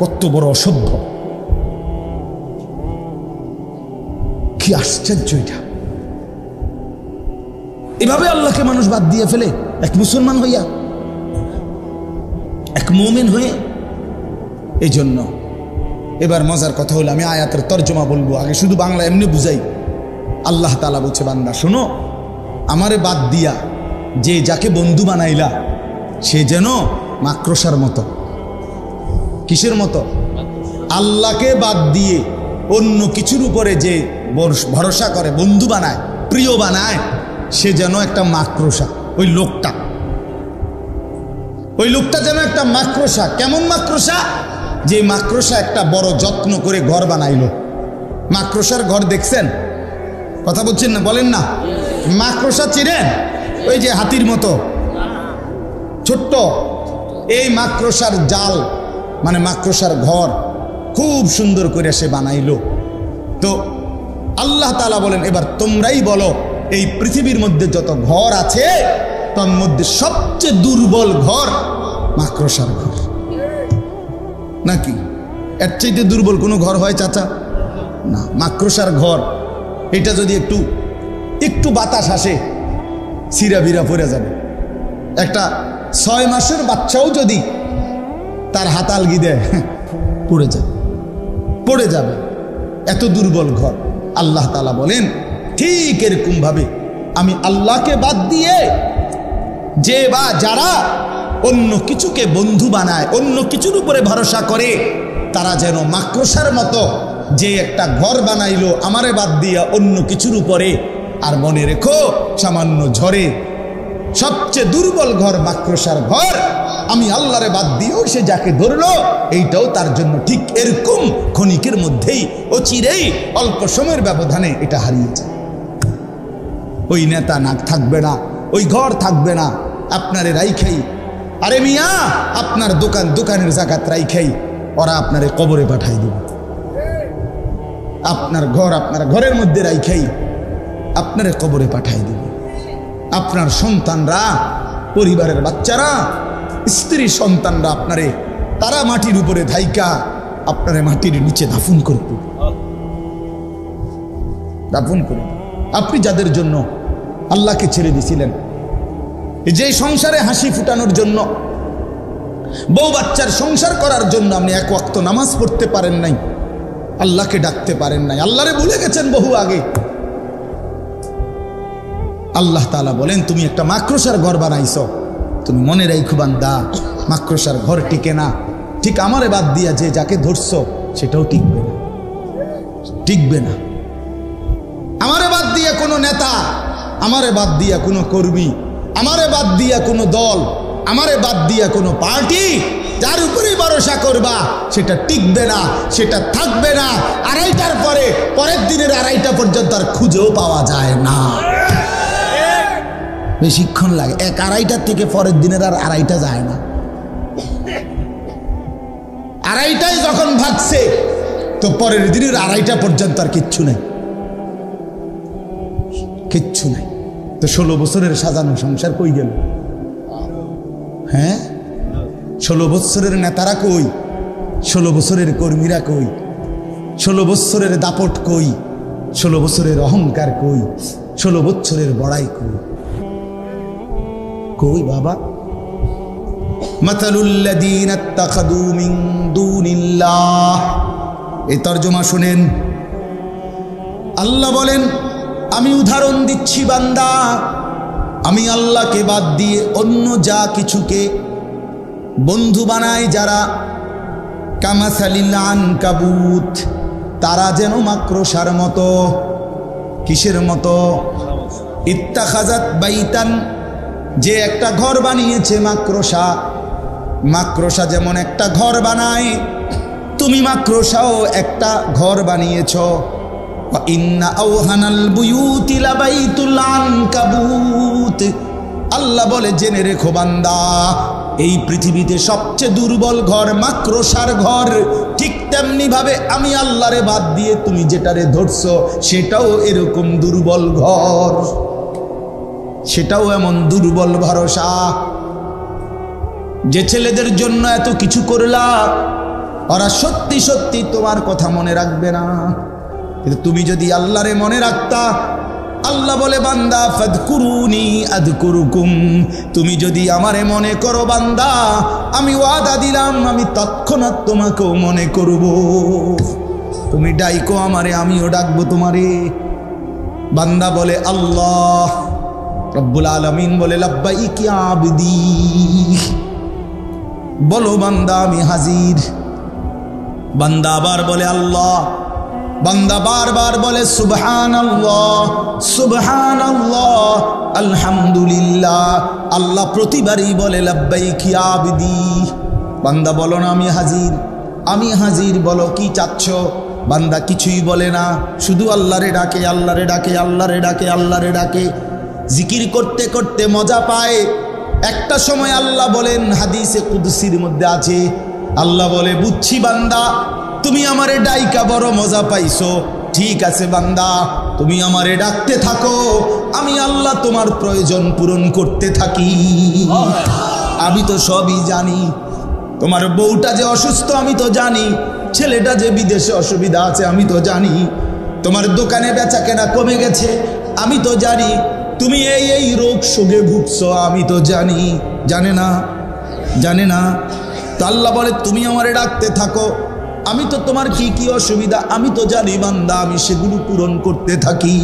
কত বড় অসভ্য, কি আশ্চর্য এটা! এভাবে আল্লাহকে মানুষ বাদ দিয়ে ফেলে এক মুসলমান হইয়া, এক মুমিন হয়ে। এই জন্য এবার মজার কথা হলো, আমি আয়াতের তর্জমা বলবো, আগে শুধু বাংলা এমনি বুঝাই। আল্লাহ তাআলা বলছে, বান্দা শোনো, আমারে বাদ দিয়া যে যাকে বন্ধু বানাইলা সে যেন মাকড়সার মতো। কিসের মতো? আল্লাহকে বাদ দিয়ে অন্য কিছুর উপরে যে ভরসা করে, বন্ধু বানায়, প্রিয় বানায়, সে যেন একটা মাকড়সা। ওই লোকটা যেন একটা মাকড়সা। কেমন মাকড়সা? যে মাকড়সা একটা বড় যত্ন করে ঘর বানাইলো। মাকড়সার ঘর দেখছেন? কথা বলছেন না? বলেন না। মাকড়সা চিনেন? ওই যে হাতির মতো ছোট্ট, এই মাকড়সার জাল মানে মাকড়সার ঘর খুব সুন্দর করে সে বানাইলো। তো আল্লাহ তাআলা বলেন, এবার তোমরাই বলো, এই পৃথিবীর মধ্যে যত ঘর আছে তার মধ্যে সবচেয়ে দুর্বল ঘর মাকড়সার ঘর, নাকি? এর চাইতে দুর্বল কোনো ঘর হয় চাচা? না, মাকড়সার ঘর। এটা যদি একটু বাতাস আসে সিরা বিরা পড়ে যাবে। একটা 6 মাসের বাচ্চাও যদি তার হাত আলগি দেয় পড়ে যাবে, এত দুর্বল ঘর। আল্লাহ তাআলা বলেন, ঠিক এরকম ভাবে আমি আল্লাহকে বাদ দিয়ে যে বা যারা অন্য কিছুকে বন্ধু বানায়, অন্য কিছুর উপরে ভরসা করে, তারা যেন মাকড়সার মতো যে একটা ঘর বানাইলো আমারে বাদ দিয়া অন্য কিছুর উপরে। আর মনে রেখো, সামান্য ঝড়ে সবচেয়ে দুর্বল ঘর মাকড়সার ঘর, আমি আল্লাহরে বাদ দিয়েও সে যাকে ধরলো এইটাও তার জন্য ঠিক এরকম ক্ষণিকের মধ্যেই, অচিরেই, অল্প সময়ের ব্যবধানে এটা হারিয়ে যায়। ওই নেতা নাক থাকবে না, ওই ঘর থাকবে না, আপনারে রাইখাই, আরে মিয়া আপনার দোকানের জাকাত রাইখাই ওরা আপনারে কবরে পাঠাই দেবে। আপনার ঘরের মধ্যে রাইখাই আপনারে কবরে পাঠাই দেবে। আপনার সন্তানরা, পরিবারের বাচ্চারা, স্ত্রী সন্তানরা তারা মাটির উপরে ধাইকা আপনারে মাটির নিচে দাফন করবে। আপনি যাদের জন্য আল্লাহকে ছেড়ে দিয়েছিলেন, যে সংসারে হাসি ফুটানোর জন্য, বউ বাচ্চার সংসার করার জন্য আপনি এক ওয়াক্ত নামাজ পড়তে পারেন নাই, আল্লাহকে ডাকতে পারেন নাই, আল্লাহরে ভুলে গেছেন বহু আগে। আল্লাহ তাআলা বলেন তুমি একটা মাকড়সার ঘর বানাইছো, তুমি মনে রাখো বান্দা মাকড়সার ঘর টিকে না, ঠিক আমারে বাদ দিয়া যে যাকে ধরছো সেটাও টিকবে না, টিকবে না। আমারে বাদ দিয়া কোনো নেতা, আমারে বাদ দিয়া কোনো কর্মী, আমারে বাদ দিয়া কোনো দল, আমারে বাদ দিয়া কোনো পার্টি, যার উপরেই ভরসা করবা সেটা টিকবে না, সেটা থাকবে না। আড়াইটার পরে পরের দিনের আড়াইটা পর্যন্ত আর খুঁজেও পাওয়া যায় না, বেশিক্ষণ লাগে। এক আড়াইটার থেকে পরের দিনের আর আড়াইটা যায় না। আড়াইটায় যখন ভাগছে তো পরের দিনের আড়াইটা পর্যন্ত আর কিচ্ছু নেই, কিচ্ছু নাই। তো 16 বছরের সাজানো সংসার কই গেল? হ্যাঁ, 16 বছরের নেতারা কই? 16 বছরের কর্মীরা কই? 16 বছরের দাপট কই? 16 বছরের অহংকার কই? 16 বছরের বড়াই কই? কই বাবা? মাতালুল্লাযীনা ইত্তাখাযু মিন দুনিল্লাহ, এই তরজমা শুনেন। আল্লাহ বলেন আমি উদাহরণ দিচ্ছি বান্দা, আমি আল্লাহকে বাদ দিয়ে অন্য যা কিছুকে বন্ধু বানায় যারা, কামাসালিল আনকাবুত, তারা যেন মাকড়সার মতো। কিসের মতো? ইত্তাখাযাত বাইতান, যে একটা ঘর বানিয়েছে মাকড়সা। মাকড়সা যেমন একটা ঘর বানায়, তুমি মাকড়সাও একটা ঘর বানিয়েছ। ইন্না আওহানাল বুয়ুতি লাবাইতুল আনকাবুত, আল্লাহ বলে জেনে রেখো বান্দা, এই পৃথিবীতে সবচেয়ে দুর্বল ঘর মাকড়সার ঘর। ঠিক তেমনি ভাবে আমি আল্লাহরে বাদ দিয়ে তুমি যেটারে ধরছো সেটাও এরকম দুর্বল ঘর, সেটাও এমন দুর্বল ভরসা। যে ছেলেদের জন্য এত কিছু করলা, ওরা সত্যি সত্যি তোমার কথা মনে রাখবে না, কিন্তু তুমি যদি আল্লাহরে মনে রাখতা, আল্লাহ বলে বান্দা ফাদকুরুনি আযকুরুকুম, তুমি যদি আমারে মনে করো বান্দা, আমি ওয়াদা দিলাম আমি তৎক্ষণাৎ তোমাকেও মনে করব। তুমি ডাইকো আমারে, আমিও ডাকবো তোমারে। বান্দা বলে আল্লাহ, রব্বুল আলামিন বলে লাব্বাইক ইয়া আবদি, বলো বান্দা আমি হাজির। বান্দা আবার বলে আল্লাহ, বান্দা বারবার বলে সুবহানাল্লাহ সুবহানাল্লাহ আলহামদুলিল্লাহ। আল্লাহ প্রতিবারই বলে লাব্বাইক ইয়া আবদি, বান্দা বলো না আমি হাজির, আমি হাজির, বলো কি চাচ্ছ। বান্দা কিছুই বলে না, শুধু আল্লাহরে ডাকে, আল্লাহরে ডাকে, আল্লাহরে ডাকে, আল্লাহরে ডাকে। জিকির করতে করতে মজা পায়। একটা সময় আল্লাহ বলেন, হাদিসে কুদসির মধ্যে আছে, আল্লাহ বলে বুঝছি বান্দা তুমি আমারে ডাইকা বড় মজা পাইছো, ঠিক আছে বান্দা তুমি আমারে ডাকতে থাকো, আমি আল্লাহ তোমার প্রয়োজন পূরণ করতে থাকি। আমি তো সবই জানি, তোমার বউটা যে অসুস্থ আমি তো জানি, ছেলেটা যে বিদেশে অসুবিধা আছে আমি তো জানি, তোমার দোকানে বেচা কেনা কমে গেছে আমি তো জানি, তুমি এই এই রোগ শোকে ভুগছো আমি তো জানি। জানে না? জানে না? তো আল্লাহ বলে তুমি আমারে ডাকতে থাকো, আমি তো তোমার কি কি অসুবিধা আমি তো জানি বান্দা, আমি সেগুলো পূরণ করতে থাকি।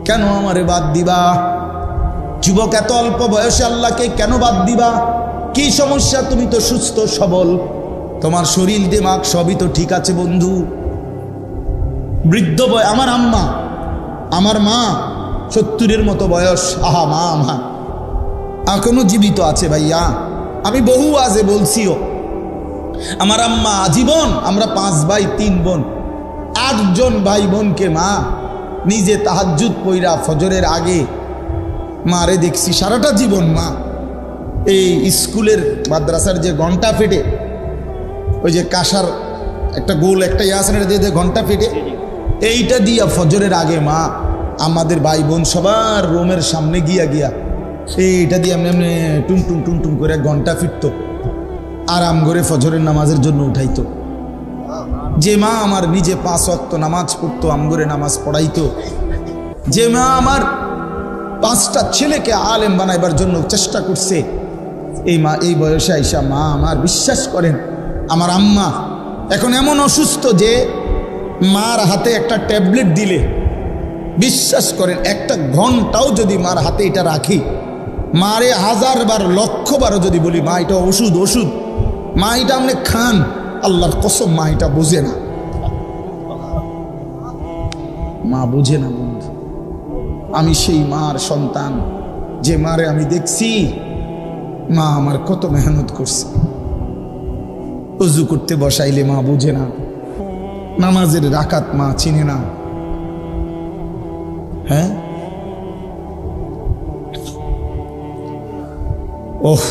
কেন আমারে বাদ দিবা? যুবক, এত অল্প বয়সে আল্লাহকে কেন বাদ দিবা? কি সমস্যা? তুমি তো সুস্থ সবল, তোমার শরীর দিমাগ সবই তো ঠিক আছে বন্ধু। বৃদ্ধ বয়, আমার আম্মা, আমার মা 70-এর মতো বয়স, আহা মা আমার এখনো জীবিত আছে ভাইয়া। আমি বহু আজে বলছিও, আমার আম্মা আজীবন, আমরা 5 ভাই 3 বোন, 8 জন ভাই বোনকে মা নিজে তাহাজ্জুদ পইরা ফজরের আগে মারে দেখছি সারাটা জীবন। মা এই স্কুলের মাদ্রাসার যে ঘন্টা ফেটে, ওই যে কাঁসার একটা গোল একটা ইয়াসনের দিয়ে ঘন্টা ফেটে, এইটা দিয়া ফজরের আগে মা আমাদের ভাই বোন সবার রুমের সামনে গিয়া গিয়া এইটা দিয়ে এমনি এমনি টুং টুং টুং টুং করে ঘন্টা ফিরতো, আরাম করে ফজরের নামাজের জন্য উঠাইতো। যে মা আমার নিজে 5 ওয়াক্ত নামাজ পড়তো, আমগরে নামাজ পড়াইতো, যে মা আমার 5টা ছেলেকে আলেম বানাইবার জন্য চেষ্টা করছে, এই মা এই বয়সে আইসা মা আমার, বিশ্বাস করেন আমার আম্মা এখন এমন অসুস্থ যে মার হাতে একটা ট্যাবলেট দিলে বিশ্বাস করেন একটা ঘন্টাও যদি মার হাতে এটা রাখি, মারে 1000 বার 1,00,000 বারও যদি বলি মা এটা ওষুধ ওষুধ, মা এটা আপনি খান, আল্লাহর কসম মা এটা বোঝে না। মা বোঝে না বন্ধু। আমি সেই মার সন্তান যে মারে আমি দেখছি মা আমার কত মেহনত করছে। ওযু করতে বসাইলে মা বোঝে না, নামাজের রাকাত মা চিনে না। হ্যাঁ, ওহ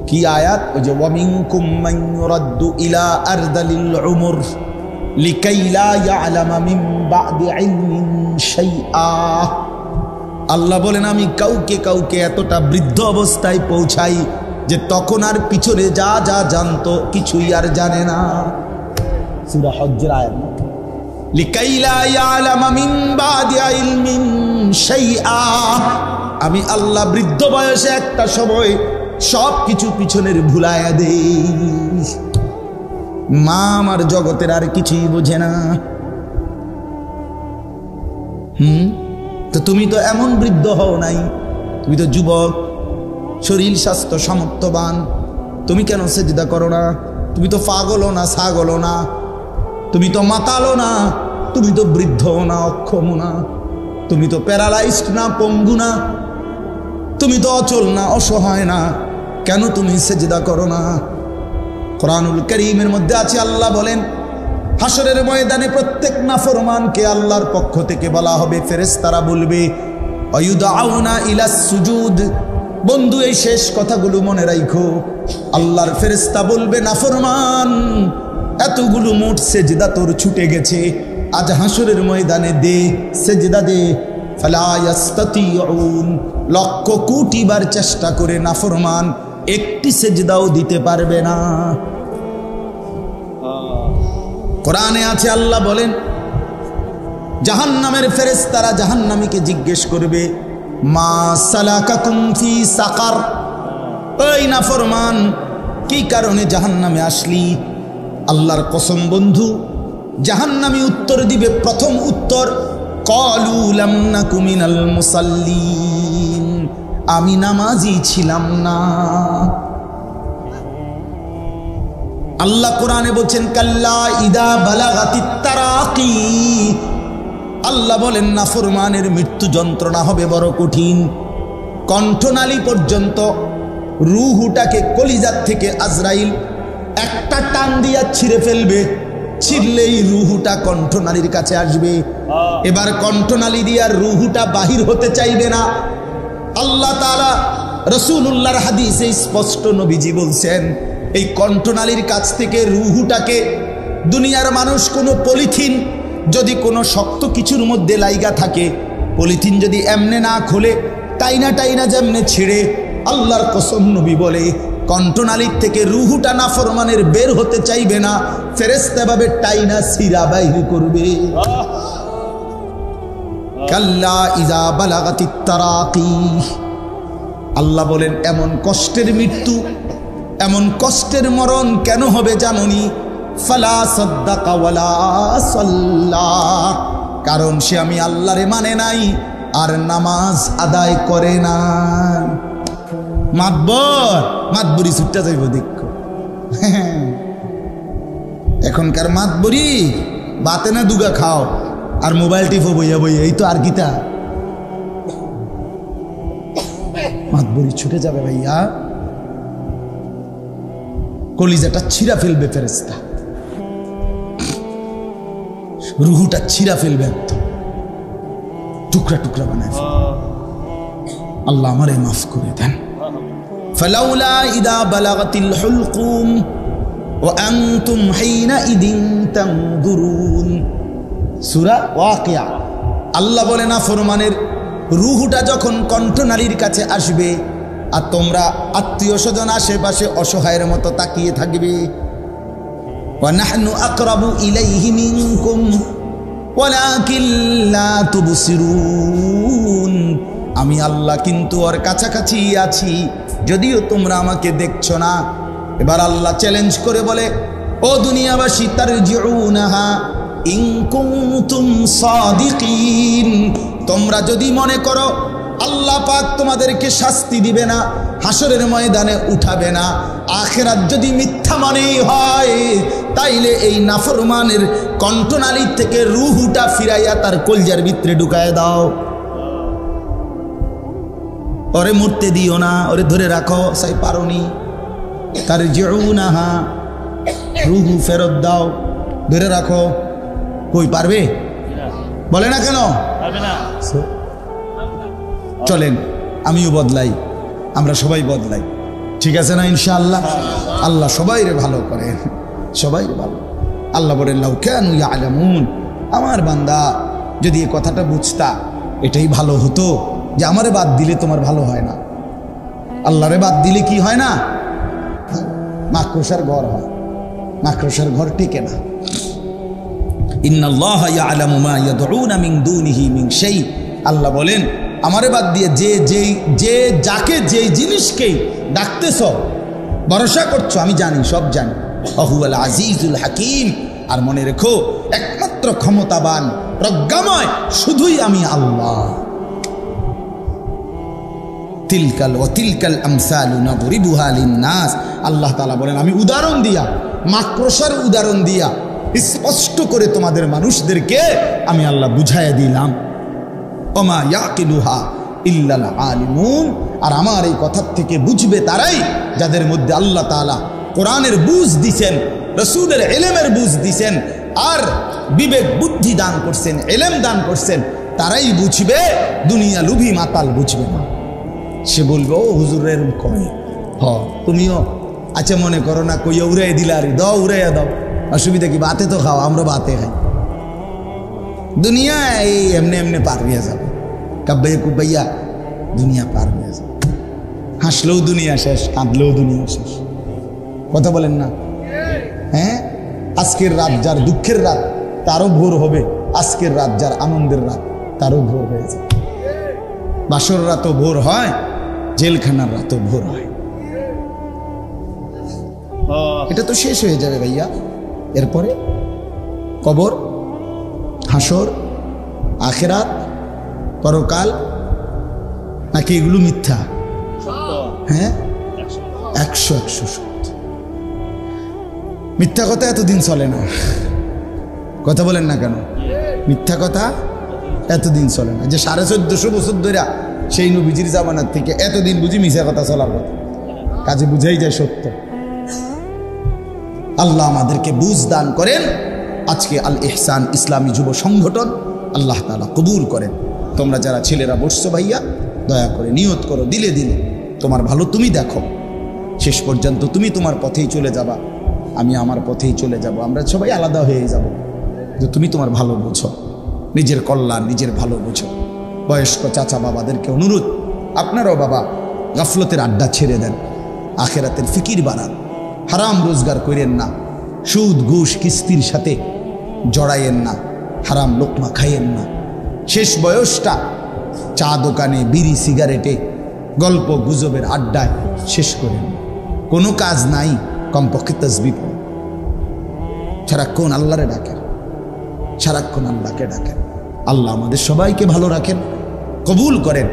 কি আয়াত, ওই যে ওয়ামিনকুম মান ইউরাদ্দু ইলা আরদালিল উমর লিকাই লা ইয়ালামা মিন বা'দি ইলমিন শাইআ। আল্লাহ বলেন আমি কাউকে কাউকে এতটা বৃদ্ধ অবস্থায় পৌঁছাই যে তখন আর পিছনে যা যা জানতো কিছুই আর জানে না। সূরা হজ্জের আয়াত, লিকাই লা ইয়ালামা মিন বা'দি ইলমিন শাইআ। আমি আল্লাহ বৃদ্ধ বয়সে একটা সময় সব কিছু পিছনের ভুলাইয়া দেই। মা আমার জগতের আর কিছুই বোঝে না। তো তুমি তো এমন বৃদ্ধ হও নাই, তুমি তো যুবক, শরীর স্বাস্থ্য সামর্থ্যবান, তুমি কেন সেজদা করো না? তুমি তো পাগলও না ছাগলও না, তুমি তো মাতালও না, তুমি তো বৃদ্ধও না অক্ষম না, তুমি তো প্যারালাইজড না পঙ্গু না, তুমি তো অচল না অসহায় না, কেন তুমি সেজদা করো না? কোরআনুল কারীমের মধ্যে আছে, আল্লাহ বলেন হাসরের ময়দানে প্রত্যেক নাফরমানকে আল্লাহর পক্ষ থেকে বলা হবে, ফেরেশতারা বলবে আয়ুদাউনা ইলাস সুজুদ। বন্ধু এই শেষ কথাগুলো মনে রাখো। আল্লাহর ফেরেশতা বলবে নাফরমান এতগুলো মোট সেজদা তোর ছুটে গেছে, আজ হাসরের ময়দানে দে সেজদা দে। ফালা ইয়াস্তাতিউন, লক্ষ কোটি বার চেষ্টা করে নাফরমান একটি সেজদাও দিতে পারবে না। কোরআনে আছে, আল্লাহ বলেন জাহান্নামের ফেরেশতারা জাহান্নামীকে জিজ্ঞেস করবে মা সালাকাকুম ফি সাকার, ওই নাফরমান কি কারণে জাহান্নামে আসলি? আল্লাহর কসম বন্ধু, জাহান্নামী উত্তর দিবে, প্রথম উত্তর ক্বালু লাম নাকু মিনাল মুসাল্লিন, আমি নামাজি ছিলাম না। আল্লাহ কোরআনে বলছেন কাল্লা ইদা বালাগাতিত তারাকি, আল্লাহ বলেন নাফরমানের মৃত্যু যন্ত্রণা হবে বড় কঠিন। কণ্ঠনালী পর্যন্ত রূহটাকে কলিজার থেকে আজরাইল একটা টান দিয়া ছিঁড়ে ফেলবে, ছিঁড়লেই রূহটা কণ্ঠনালীর কাছে আসবে। এবার কণ্ঠনালী দিয়া রূহটা বাহির হতে চাইবে না। আল্লাহ তাআলা রাসূলুল্লাহর হাদিসে স্পষ্ট নবীজি বলছেন এই কণ্ঠনালীর কাছ থেকে রূহটাকে দুনিয়ার মানুষ কোনো পলিথিন যদি কোনো শক্ত কিছুর মধ্যে লাইগা থাকে, পলিথিন যদি এমনে না খোলে টাইনা টাইনা যেমনে ছিঁড়ে, আল্লাহর কসম নবী বলে কণ্ঠনালীর থেকে রূহটা নাফরমানের বের হতে চাইবে না, ফেরেশতা ভাবে টাইনা ছিঁড়া বাইর করবে। কাল্লা ইযা বালাগাতিত তারাকি, আল্লাহ বলেন এমন কষ্টের মৃত্যু, এমন কষ্টের মরণ কেন হবে জানোনি? ফালা সাদ্দাকা ওয়ালা সাল্লা, কারণ সে আমি আল্লাহরে মানে নাই আর নামাজ আদায় করে না। মাতবরি ছুটটা যাইব দেখো। এখনকার মাতবরি বাতে না দুগা খাও আর মোবাইল টিপো বইয়া বইয়া, এই তো আর গীতা। মাতবরি ছুটে যাবে ভাইয়া, কলিজাটা ছিঁড়া ফেলবে ফেরেশতা, রুহুটা ছিঁড়া ফেলবে, একদম টুকরা টুকরা বানায় ফেলবে। আল্লাহ আমারে মাফ করে দেন। ফালাউলা ইদা বালাগাতিল হুলকুম ওয়া আনতুম হিনাইদিন তানজুরুন, সূরা ওয়াকিয়া। আল্লাহ বলে না ফরমানের রুহুটা যখন কণ্ঠনালীর কাছে আসবে আর তোমরা আত্মীয় স্বজন আশেপাশে অসহায়ের মতো তাকিয়ে থাকবে। ওয়া নাহনু আকরাবু ইলাইহি মিনকুম ওয়ালাকিন লা তুবসিরুন, আমি আল্লাহ কিন্তু ওর কাছাকাছি আছি, যদিও তোমরা আমাকে দেখছো না। এবার আল্লাহ চ্যালেঞ্জ করে বলে ও দুনিয়াবাসী, তারজিউনাহা ইন কুনতুম সাদিকিন, তোমরা যদি মনে করো আল্লাহ পাক তোমাদেরকে শাস্তি দিবে না, হাসরের ময়দানে উঠাবে না, আখিরাত যদি মিথ্যা মনেই হয়, তাইলে এই নাফরমানের কণ্ঠনালী থেকে রূহটা ফিরাইয়া তার কলজার ভিতরে ঢুকায় দাও। ওরে মরতে দিও না, ওরে ধরে রাখো, সাই পারোনি, তার জিউনাহা, রূহ ফেরত দাও, ধরে রাখো। কই পারবে? বলে না কেন? চলেন আমিও বদলাই, আমরা সবাই বদলাই, ঠিক আছে না ইনশাআল্লাহ? আল্লাহ সবাইরে ভালো করেন, সবাই ভালো। আল্লাহ বলেন লাউ কানু ইয়ালামুন, আমার বান্দা যদি এই কথাটা বুঝতা এটাই ভালো হতো যে আমারে বাদ দিলে তোমার ভালো হয় না, আল্লাহরে বাদ দিলে কি হয় না? মাকড়সার ঘর হয়, মাকড়সার ঘর টিকে না। ইন্নাল্লাহা ইয়ালামু মা ইয়াদউনা মিন দুনিহি মিন শাই, আল্লাহ বলেন আমারে বাদ দিয়ে যে যাকে যে জিনিসকে ডাকতেছ, ভরসা করছো, আমি জানি, সব জানি। ওহুয়াল আজিজুল হাকিম, আর মনে রেখো একমাত্র ক্ষমতাবান প্রজ্ঞাময় শুধুই আমি আল্লাহ। তিলকাল আমসালু নাদরিবুহা লিন্নাস, আল্লাহ তাআলা বলেন আমি উদাহরণ দিয়া, মাকড়সার উদাহরণ দিয়া স্পষ্ট করে তোমাদের মানুষদেরকে আমি আল্লাহ বুঝাইয়া দিলাম। ওমা ইয়াকিলুহা ইল্লাল আলিমুন, আর আমার এই কথার থেকে বুঝবে তারাই যাদের মধ্যে আল্লাহ তাআলা কোরআনের বুঝ দিছেন, রাসূলের ইলমের বুঝ দিছেন, আর বিবেক বুদ্ধি দান করছেন, ইলম দান করছেন, তারাই বুঝবে। দুনিয়া লুভি মাতাল বুঝবে না। সে বলবে ও হুজুরের কমে তুমিও আচ্ছা মনে করো না, কইয়া উড়াই দিলা, আর দাও উড়াইয়া দাও, অসুবিধা কি? বাতে তো খাও, আমরা বাতে খাই। দুনিয়া এই এমনি এমনি পার হয়ে যাবে, কাব্বাইয়া কুব্বাইয়া দুনিয়া পার হয়ে যাবে। হাসলেও দুনিয়া শেষ, কাঁদলেও দুনিয়া শেষ। কথা বলেন না? হ্যাঁ, আজকের রাত যার দুঃখের রাত তারও ভোর হবে, আজকের রাত যার আনন্দের রাত তারও ভোর হয়ে যাবে। বাসর রাতও ভোর হয়, জেলখানার রাতও ভোর হয়। এটা তো শেষ হয়ে যাবে ভাইয়া। এরপরে কবর, হাসর, আখিরাত, পরকাল, নাকি এগুলো মিথ্যা? হ্যাঁ, 100 সত্য। মিথ্যা কথা এতদিন চলে না, কথা বলেন না কেন? মিথ্যা কথা এতদিন চলে না। যে 1450 বছর ধরে সেই নবীজির জামানার থেকে এতদিন বুঝি মিথ্যা কথা চলার কথা, কাজে বুঝাই যায় সত্য। আল্লাহ আমাদেরকে বুঝ দান করেন। আজকে আল ইহসান ইসলামী যুব সংগঠন আল্লাহ তাআলা কবুল করেন। তোমরা যারা ছেলেরা বসছো ভাইয়া, দয়া করে নিয়ত করো, দিলে দিলে তোমার ভালো তুমি দেখো, শেষ পর্যন্ত তুমি তোমার পথেই চলে যাবা, আমি আমার পথেই চলে যাব, আমরা সবাই আলাদা হয়ে যাব। যে তুমি তোমার ভালো বোঝো, নিজের কল্যাণ নিজের ভালো বোঝো। বয়স্ক চাচা বাবাদেরকে অনুরোধ, আপনারাও বাবা গাফলতের আড্ডা ছেড়ে দেন, আখেরাতের ফিকির বানান, হারাম রোজগার করেন না, সুদ ঘুষ কিস্তির সাথে জড়াইয়েন না, হারাম লোকমা খাইয়েন না। শেষ বয়সটা চা দোকানে, বিড়ি সিগারেটে, গল্প গুজবের আড্ডায় শেষ করেন। কোনো কাজ নাই, কমপক্ষে তাসবিহ পড়েন, সারাক্ষণ আল্লাহরে ডাকেন, সারাক্ষণ আল্লাহকে ডাকেন। আল্লাহ আমাদের সবাইকে ভালো রাখেন, কবুল করেন।